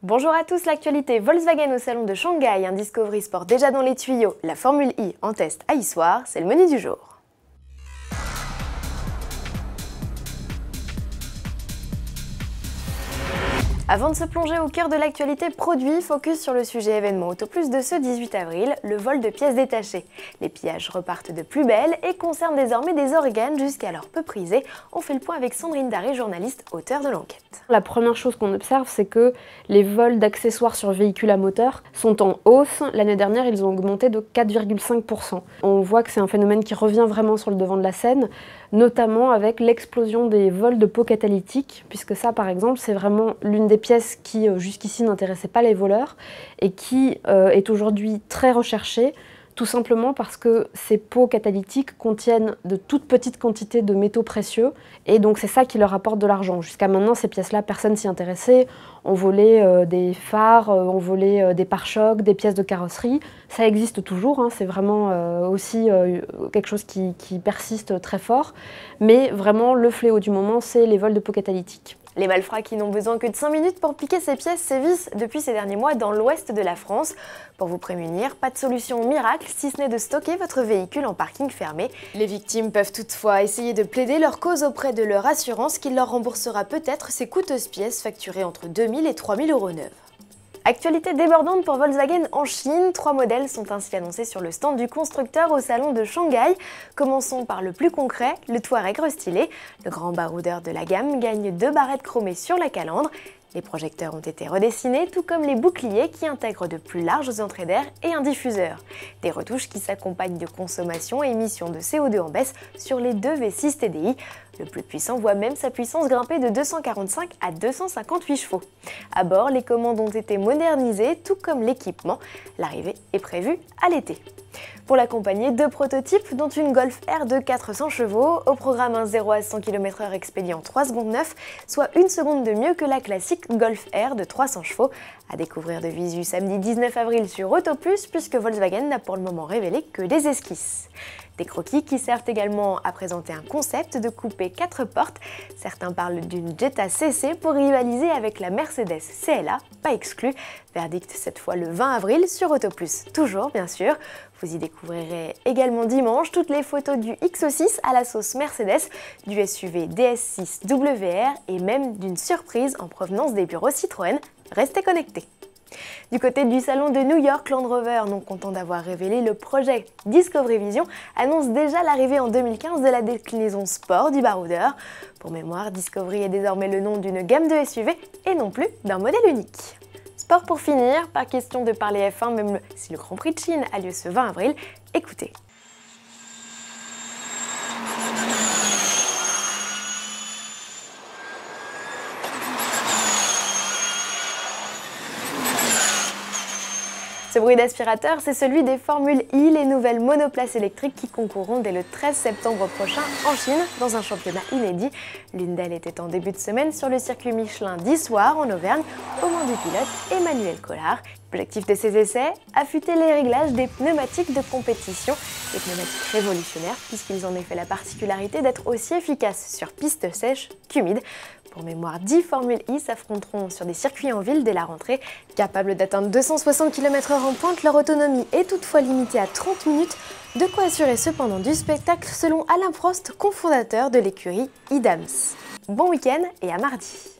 Bonjour à tous, l'actualité Volkswagen au salon de Shanghai, un Discovery Sport déjà dans les tuyaux, la Formule I en test à Issoire, c'est le menu du jour. Avant de se plonger au cœur de l'actualité produit, focus sur le sujet événement Autoplus de ce 18 avril, le vol de pièces détachées. Les pillages repartent de plus belle et concernent désormais des organes jusqu'alors peu prisés. On fait le point avec Sandrine Daré, journaliste, auteure de l'enquête. La première chose qu'on observe, c'est que les vols d'accessoires sur véhicules à moteur sont en hausse. L'année dernière, ils ont augmenté de 4,5%. On voit que c'est un phénomène qui revient vraiment sur le devant de la scène, notamment avec l'explosion des vols de pots catalytiques, puisque ça, par exemple, c'est vraiment l'une des pièces qui, jusqu'ici, n'intéressait pas les voleurs et qui est aujourd'hui très recherchée, tout simplement parce que ces pots catalytiques contiennent de toutes petites quantités de métaux précieux et donc c'est ça qui leur apporte de l'argent. Jusqu'à maintenant, ces pièces-là, personne s'y intéressait. On volait des phares, on volait des pare-chocs, des pièces de carrosserie. Ça existe toujours, hein, c'est vraiment aussi quelque chose qui persiste très fort. Mais vraiment, le fléau du moment, c'est les vols de pots catalytiques. Les malfrats qui n'ont besoin que de 5 minutes pour piquer ces pièces sévissent depuis ces derniers mois dans l'ouest de la France. Pour vous prémunir, pas de solution miracle si ce n'est de stocker votre véhicule en parking fermé. Les victimes peuvent toutefois essayer de plaider leur cause auprès de leur assurance qui leur remboursera peut-être ces coûteuses pièces facturées entre 2 000 et 3 000 € neuves. Actualité débordante pour Volkswagen en Chine, 3 modèles sont ainsi annoncés sur le stand du constructeur au salon de Shanghai. Commençons par le plus concret, le Touareg restylé. Le grand baroudeur de la gamme gagne 2 barrettes chromées sur la calandre. Les projecteurs ont été redessinés, tout comme les boucliers qui intègrent de plus larges entrées d'air et un diffuseur. Des retouches qui s'accompagnent de consommation et émissions de CO2 en baisse sur les deux V6 TDI. Le plus puissant voit même sa puissance grimper de 245 à 258 chevaux. À bord, les commandes ont été modernisées, tout comme l'équipement. L'arrivée est prévue à l'été. Pour l'accompagner, 2 prototypes, dont une Golf R de 400 chevaux, au programme un 0 à 100 km/h expédié en 3 secondes 9, soit 1 seconde de mieux que la classique Golf R de 300 chevaux. À découvrir de visu samedi 19 avril sur Autoplus, puisque Volkswagen n'a pour le moment révélé que des esquisses. Des croquis qui servent également à présenter un concept de coupé 4 portes. Certains parlent d'une Jetta CC pour rivaliser avec la Mercedes CLA, pas exclu. Verdict cette fois le 20 avril sur Autoplus, toujours bien sûr. Vous y découvrirez également dimanche toutes les photos du XO6 à la sauce Mercedes, du SUV DS6 WR et même d'une surprise en provenance des bureaux Citroën. Restez connectés. Du côté du salon de New York, Land Rover, non content d'avoir révélé le projet Discovery Vision, annonce déjà l'arrivée en 2015 de la déclinaison sport du baroudeur. Pour mémoire, Discovery est désormais le nom d'une gamme de SUV et non plus d'un modèle unique. Sport pour finir, pas question de parler F1 même si le Grand Prix de Chine a lieu ce 20 avril. Écoutez. Ce bruit d'aspirateur, c'est celui des Formule I, les nouvelles monoplaces électriques qui concourront dès le 13 septembre prochain en Chine, dans un championnat inédit. L'une d'elles était en début de semaine sur le circuit Michelin d'Issoire, en Auvergne, au mains du pilote Emmanuel Collard. L'objectif de ces essais, affûter les réglages des pneumatiques de compétition, des pneumatiques révolutionnaires puisqu'ils ont en effet la particularité d'être aussi efficaces sur piste sèche qu'humide. Pour mémoire, 10 Formule I s'affronteront sur des circuits en ville dès la rentrée. Capables d'atteindre 260 km/h en pointe, leur autonomie est toutefois limitée à 30 minutes, de quoi assurer cependant du spectacle selon Alain Prost, cofondateur de l'écurie Idams. Bon week-end et à mardi.